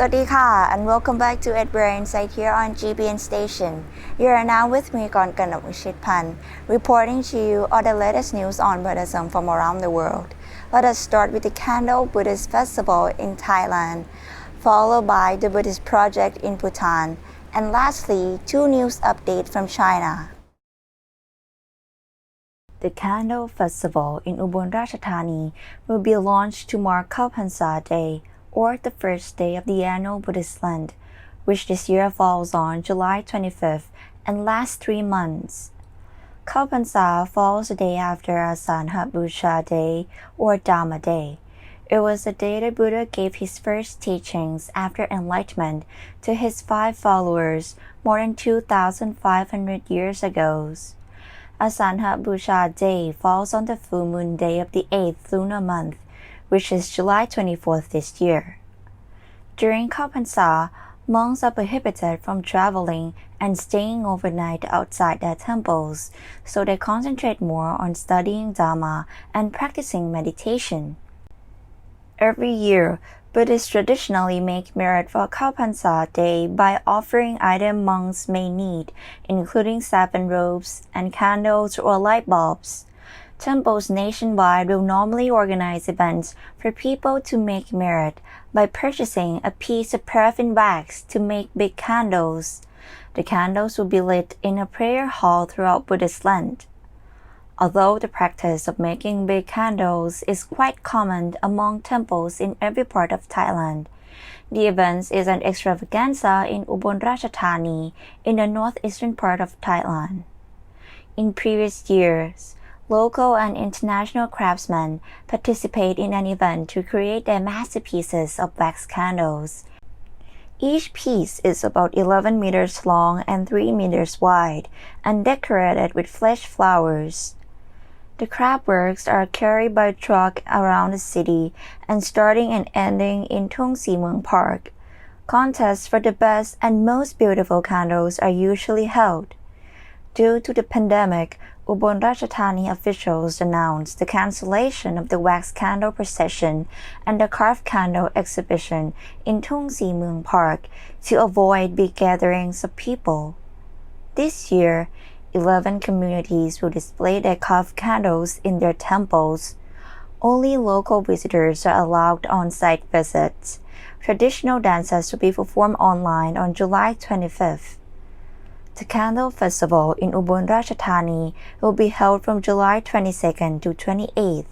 สวัสดีค่ะ and welcome back to Ed Brain Site here on GBN Station. You are now with me กรกนก วิชิตพันธ์ reporting to you all the latest news on Buddhism from around the world. Let us start with the Candle Buddhist Festival in Thailand, followed by the Buddhist Project in Bhutan, and lastly, two news updates from China. The Candle Festival in Ubon Ratchathani will be launched to mark Khao Phansa Day, or the first day of the annual Buddhist Lent, which this year falls on July 25th and lasts 3 months. Khao Phansa falls the day after Asana Busha Day or Dhamma Day. It was the day the Buddha gave his first teachings after enlightenment to his 5 followers more than 2,500 years ago. Asana Busha Day falls on the full moon day of the 8th lunar month, which is July 24th this year. During Khao Phansa, monks are prohibited from traveling and staying overnight outside their temples, so they concentrate more on studying Dhamma and practicing meditation. Every year, Buddhists traditionally make merit for Khao Phansa Day by offering items monks may need, including saffron robes and candles or light bulbs. Temples nationwide will normally organize events for people to make merit by purchasing a piece of paraffin wax to make big candles. The candles will be lit in a prayer hall throughout Buddhist Lent. Although the practice of making big candles is quite common among temples in every part of Thailand, the event is an extravaganza in Ubon Ratchathani in the northeastern part of Thailand. In previous years, local and international craftsmen participate in an event to create their masterpieces of wax candles. Each piece is about 11 meters long and 3 meters wide and decorated with fresh flowers. The craft works are carried by truck around the city and starting and ending in Thung Si Mueang Park. Contests for the best and most beautiful candles are usually held. Due to the pandemic, Ubon Ratchathani officials announced the cancellation of the wax candle procession and the carved candle exhibition in Thung Si Mueang Park to avoid big gatherings of people. This year, 11 communities will display their carved candles in their temples. Only local visitors are allowed on-site visits. Traditional dances will be performed online on July 25th. The Candle Festival in Ubon Ratchathani will be held from July 22nd to 28th.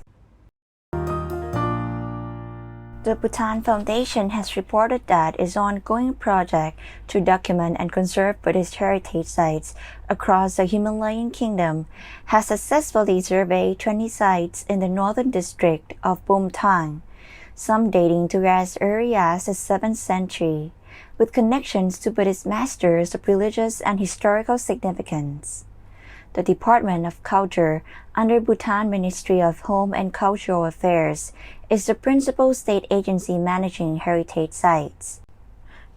The Bhutan Foundation has reported that its ongoing project to document and conserve Buddhist heritage sites across the Himalayan kingdom has successfully surveyed 20 sites in the northern district of Bumthang, some dating to as early as the 7th century, with connections to Buddhist masters of religious and historical significance. The Department of Culture under Bhutan Ministry of Home and Cultural Affairs is the principal state agency managing heritage sites.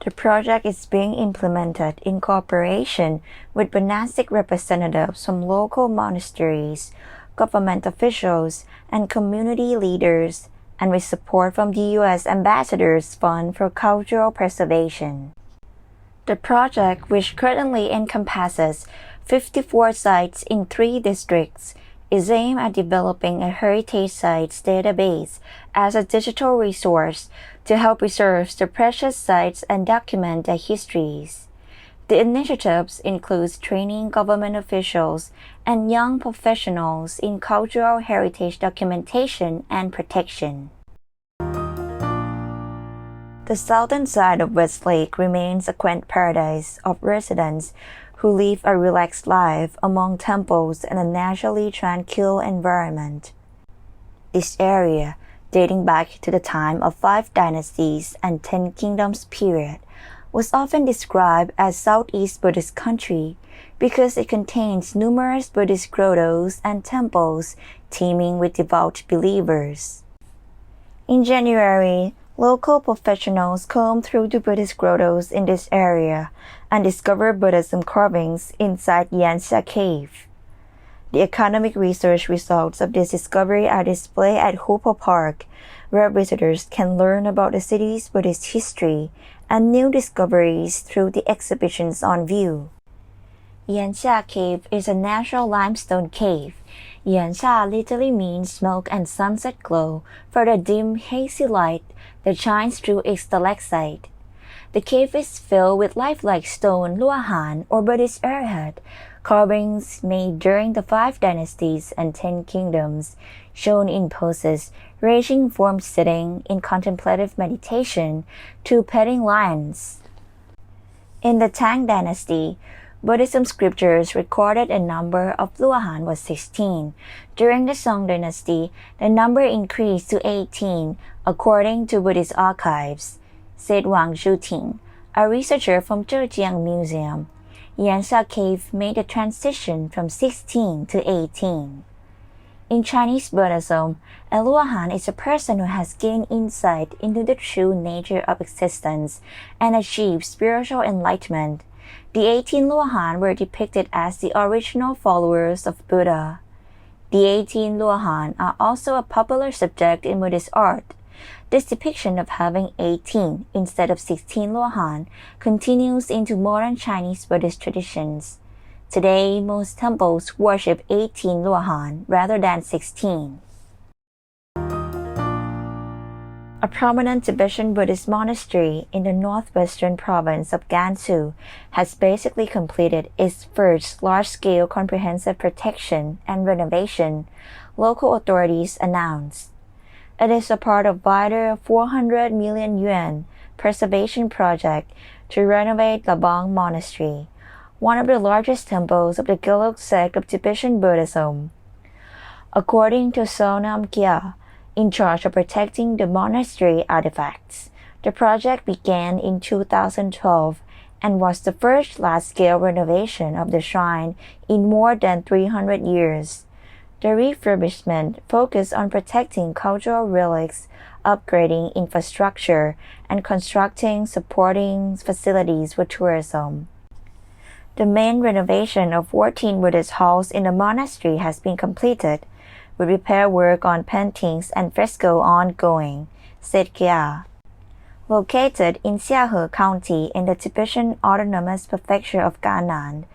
The project is being implemented in cooperation with monastic representatives from local monasteries, government officials, and community leaders, and with support from the U.S. Ambassador's Fund for Cultural Preservation. The project, which currently encompasses 54 sites in 3 districts, is aimed at developing a heritage sites database as a digital resource to help preserve the precious sites and document their histories. The initiatives include training government officials and young professionals in cultural heritage documentation and protection. The southern side of West Lake remains a quaint paradise of residents who live a relaxed life among temples and a naturally tranquil environment. This area, dating back to the time of 5 dynasties and 10 kingdoms period, was often described as Southeast Buddhist country because it contains numerous Buddhist grottos and temples teeming with devout believers. In January, local professionals combed through the Buddhist grottos in this area and discovered Buddhism carvings inside Yanxia Cave. The academic research results of this discovery are displayed at Hooper Park, where visitors can learn about the city's Buddhist history and new discoveries through the exhibitions on view. Yansha Cave is a natural limestone cave. Yansha literally means smoke and sunset glow for the dim, hazy light that shines through its stalactite. The cave is filled with lifelike stone luahan or Buddhist arrowhead, carvings made during the 5 dynasties and 10 kingdoms, shown in poses ranging from sitting in contemplative meditation to petting lions. In the Tang dynasty, Buddhism scriptures recorded a number of luahan was 16. During the Song dynasty, the number increased to 18, according to Buddhist archives, said Wang Zhuting, a researcher from Zhejiang Museum. Yansha Cave made a transition from 16 to 18. In Chinese Buddhism, a luahan is a person who has gained insight into the true nature of existence and achieved spiritual enlightenment. The 18 luahan were depicted as the original followers of Buddha. The 18 luahan are also a popular subject in Buddhist art. This depiction of having 18 instead of 16 luahan continues into modern Chinese Buddhist traditions. Today, most temples worship 18 luahan rather than 16. A prominent Tibetan Buddhist monastery in the northwestern province of Gansu has basically completed its first large-scale comprehensive protection and renovation, local authorities announced. It is a part of wider 400 million yuan preservation project to renovate Labang Monastery, one of the largest temples of the Gelug sect of Tibetan Buddhism. According to Sonam Kya, in charge of protecting the monastery artifacts, the project began in 2012 and was the first large-scale renovation of the shrine in more than 300 years. The refurbishment focused on protecting cultural relics, upgrading infrastructure, and constructing supporting facilities for tourism. The main renovation of 14 Buddhist halls in the monastery has been completed, with repair work on paintings and fresco ongoing, said Kya. Located in Xiahe County in the Tibetan Autonomous Prefecture of Gannan,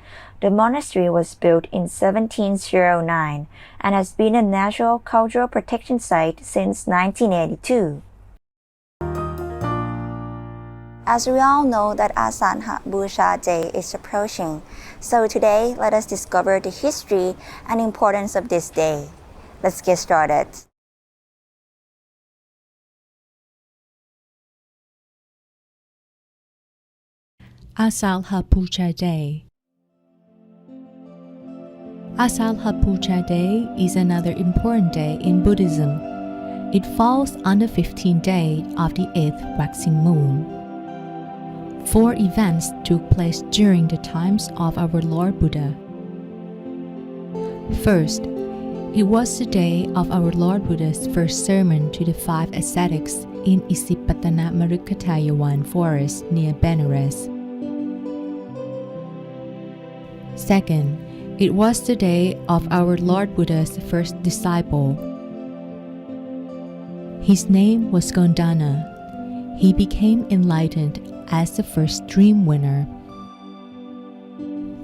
the monastery was built in 1709 and has been a National Cultural Protection Site since 1982. As we all know that Asana Busha Day is approaching, so today let us discover the history and importance of this day. Let's get started. Asalha Puja Day. Asalha Puja Day is another important day in Buddhism. It falls on the 15th day of the 8th waxing moon. 4 events took place during the times of our Lord Buddha. First, it was the day of our Lord Buddha's first sermon to the 5 ascetics in Isipatana Marukatayawan forest near Benares. Second, it was the day of our Lord Buddha's first disciple. His name was Gondana. He became enlightened as the first dream winner.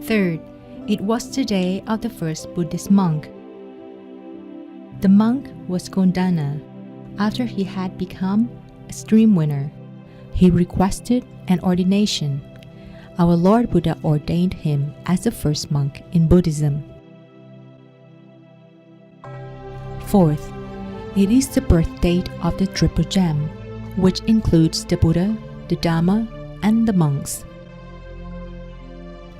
Third, it was the day of the first Buddhist monk. The monk was Gondana. After he had become a stream winner, he requested an ordination. Our Lord Buddha ordained him as the first monk in Buddhism. Fourth, it is the birth date of the Triple Gem, which includes the Buddha, the Dhamma, and the monks.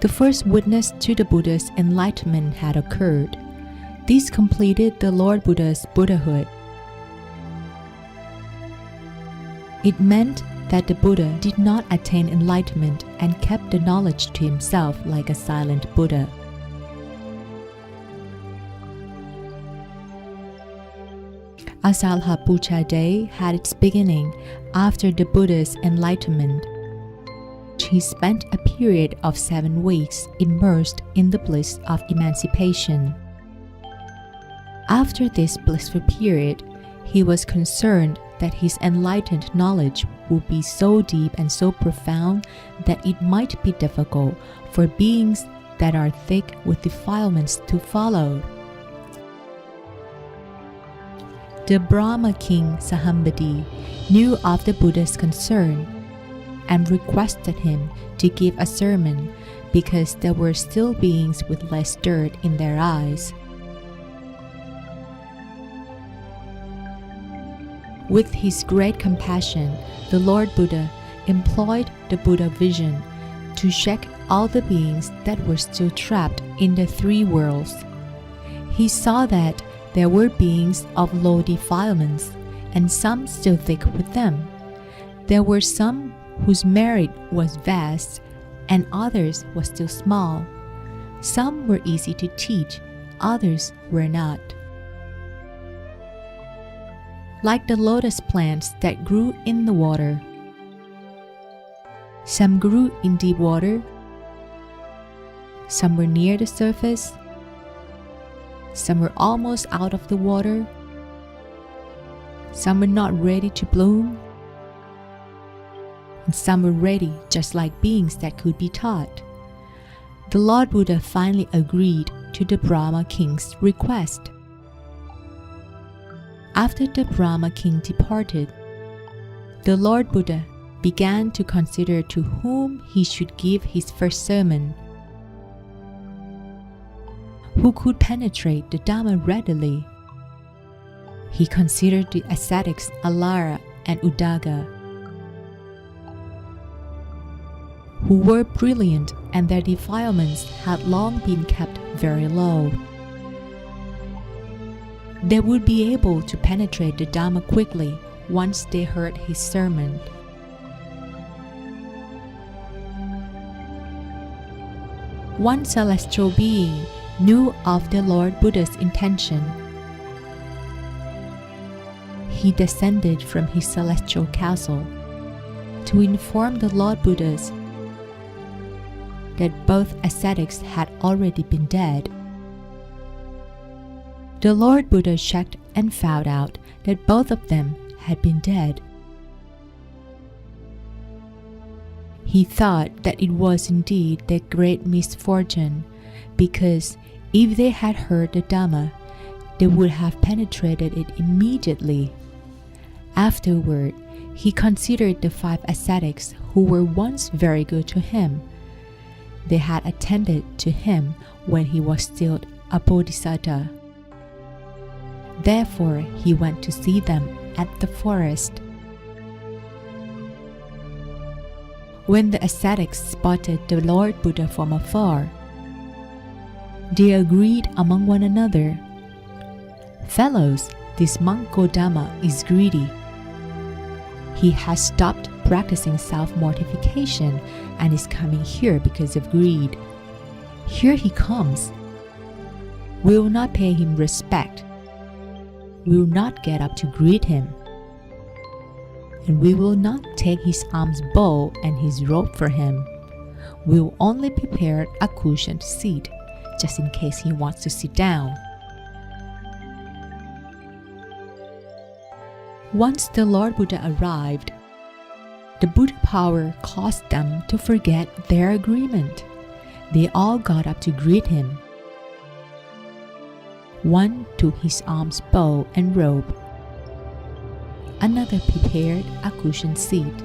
The first witness to the Buddha's enlightenment had occurred. This completed the Lord Buddha's Buddhahood. It meant that the Buddha did not attain enlightenment and kept the knowledge to himself like a silent Buddha. Asalha Puja Day had its beginning after the Buddha's enlightenment. He spent a period of 7 weeks immersed in the bliss of emancipation. After this blissful period, he was concerned that his enlightened knowledge would be so deep and so profound that it might be difficult for beings that are thick with defilements to follow. The Brahma king Sahambadi knew of the Buddha's concern and requested him to give a sermon because there were still beings with less dirt in their eyes. With his great compassion, the Lord Buddha employed the Buddha vision to check all the beings that were still trapped in the three worlds. He saw that there were beings of low defilements and some still thick with them. There were some whose merit was vast and others was still small. Some were easy to teach, others were not. Like the lotus plants that grew in the water. Some grew in deep water. Some were near the surface. Some were almost out of the water. Some were not ready to bloom. And some were ready, just like beings that could be taught. The Lord Buddha finally agreed to the Brahma king's request. After the Brahma king departed, the Lord Buddha began to consider to whom he should give his first sermon. Who could penetrate the Dhamma readily? He considered the ascetics Alara and Uddaka, who were brilliant and their defilements had long been kept very low. They would be able to penetrate the Dhamma quickly once they heard his sermon. One celestial being knew of the Lord Buddha's intention. He descended from his celestial castle to inform the Lord Buddhas that both ascetics had already been dead. The Lord Buddha checked and found out that both of them had been dead. He thought that it was indeed their great misfortune, because if they had heard the Dhamma, they would have penetrated it immediately. Afterward, he considered the 5 ascetics who were once very good to him. They had attended to him when he was still a bodhisattva. Therefore, he went to see them at the forest. When the ascetics spotted the Lord Buddha from afar, they agreed among one another, "Fellows, this monk Gotama is greedy. He has stopped practicing self-mortification and is coming here because of greed. Here he comes. We will not pay him respect. We will not get up to greet him. And we will not take his alms bowl and his robe for him. We will only prepare a cushioned seat, just in case he wants to sit down." Once the Lord Buddha arrived, the Buddha power caused them to forget their agreement. They all got up to greet him. One took his alms bowl and robe. Another prepared a cushioned seat.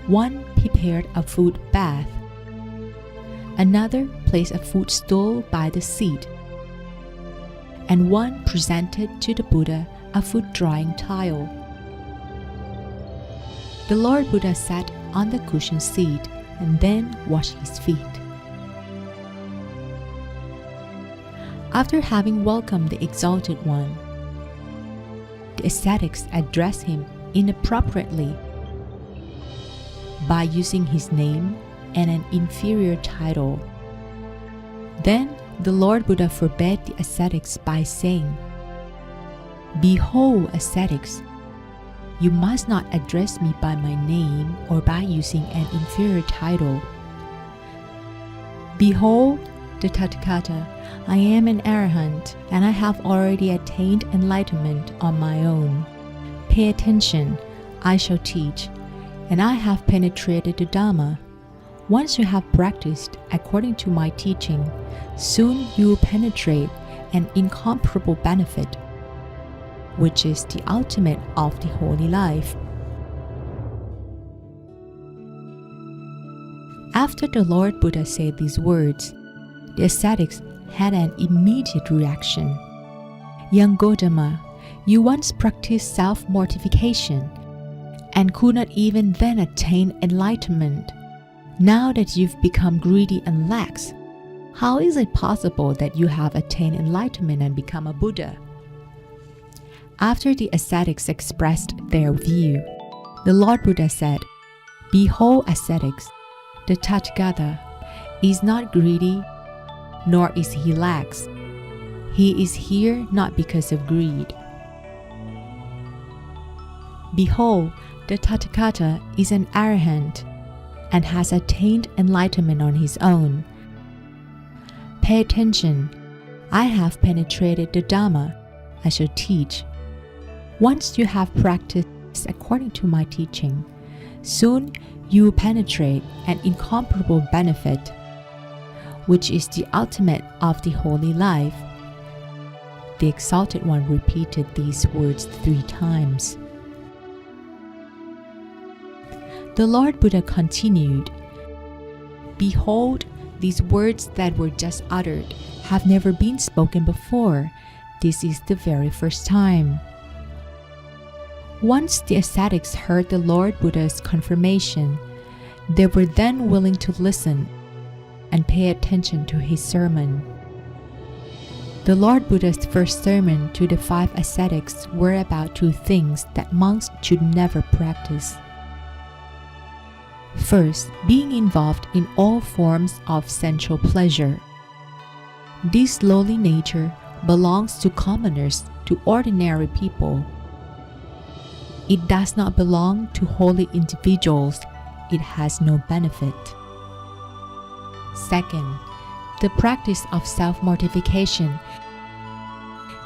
One prepared a food bath. Another placed a footstool by the seat. And one presented to the Buddha a foot drying tile. The Lord Buddha sat on the cushioned seat and then washed his feet. After having welcomed the Exalted One, the ascetics addressed him inappropriately by using his name and an inferior title. Then the Lord Buddha forbade the ascetics by saying, "Behold, ascetics, you must not address me by my name or by using an inferior title. Behold, the Tathagata, I am an arahant and I have already attained enlightenment on my own. Pay attention, I shall teach, and I have penetrated the Dhamma. Once you have practiced according to my teaching, soon you will penetrate an incomparable benefit, which is the ultimate of the holy life. After the Lord Buddha said these words, the ascetics had an immediate reaction. Young Gotama, you once practiced self-mortification and could not even then attain enlightenment. Now that you've become greedy and lax, how is it possible that you have attained enlightenment and become a Buddha? After the ascetics expressed their view, the Lord Buddha said, Behold, ascetics, the Tathagata is not greedy, nor is he lax. He is here not because of greed. Behold, the Tathagata is an arahant and has attained enlightenment on his own. Pay attention. I have penetrated the Dhamma. I shall teach. Once you have practiced according to my teaching, soon you will penetrate an incomparable benefit, which is the ultimate of the holy life. The Exalted One repeated these words 3 times. The Lord Buddha continued, Behold, these words that were just uttered have never been spoken before. This is the very first time. Once the ascetics heard the Lord Buddha's confirmation, they were then willing to listen and pay attention to his sermon. The Lord Buddha's first sermon to the 5 ascetics were about 2 things that monks should never practice. First, being involved in all forms of sensual pleasure. This lowly nature belongs to commoners, to ordinary people. It does not belong to holy individuals. It has no benefit. Second, the practice of self-mortification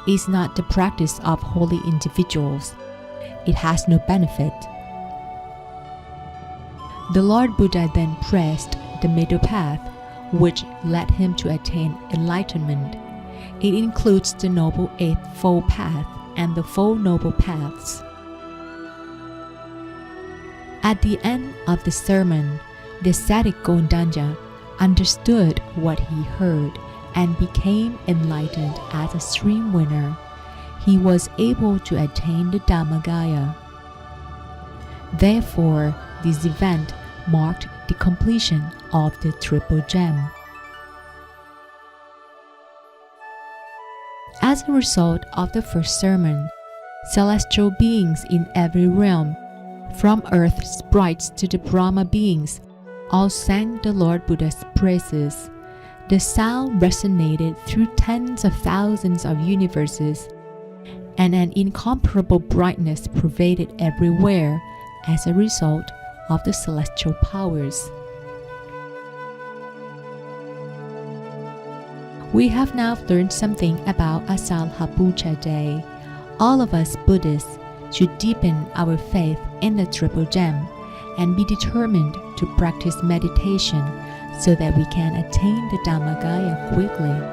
is not the practice of holy individuals. It has no benefit. The Lord Buddha then pressed the middle path, which led him to attain enlightenment. It includes the Noble Eightfold Path and the Four Noble Paths. At the end of the sermon, the ascetic Gondanya understood what he heard and became enlightened as a stream winner. He was able to attain the Dhammagaya. Therefore, this event marked the completion of the Triple Gem. As a result of the first sermon, celestial beings in every realm, from earth's sprites to the Brahma beings, all sang the Lord Buddha's praises. The sound resonated through tens of thousands of universes, and an incomparable brightness pervaded everywhere as a result of the celestial powers. We have now learned something about Asalha Puja Day. All of us Buddhists should deepen our faith in the Triple Gem and be determined to practice meditation so that we can attain the Dhammagaya quickly.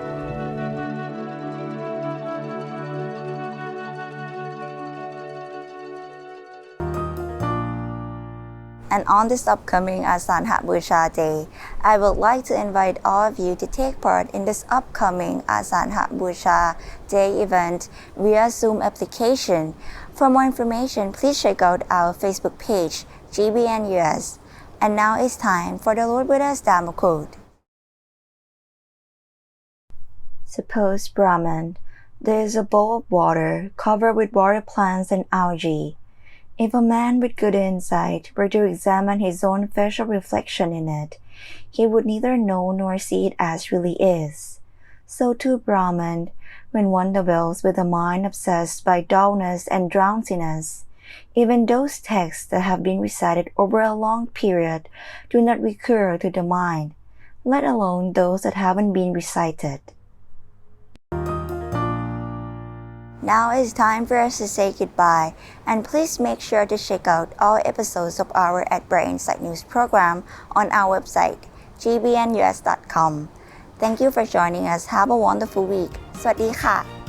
And on this upcoming Asalha Puja Day, I would like to invite all of you to take part in this upcoming Asalha Puja Day event via Zoom application. For more information, please check out our Facebook page, GBN US. And now it's time for the Lord Buddha's Dhamma quote. Suppose, Brahman, there is a bowl of water covered with water plants and algae. If a man with good insight were to examine his own facial reflection in it, he would neither know nor see it as really is. So too, Brahman, when one dwells with a mind obsessed by dullness and drowsiness, even those texts that have been recited over a long period do not recur to the mind, let alone those that haven't been recited. Now it's time for us to say goodbye, and please make sure to check out all episodes of our At Bright Insight News program on our website, gbnus.com. Thank you for joining us. Have a wonderful week. สวัสดีค่ะ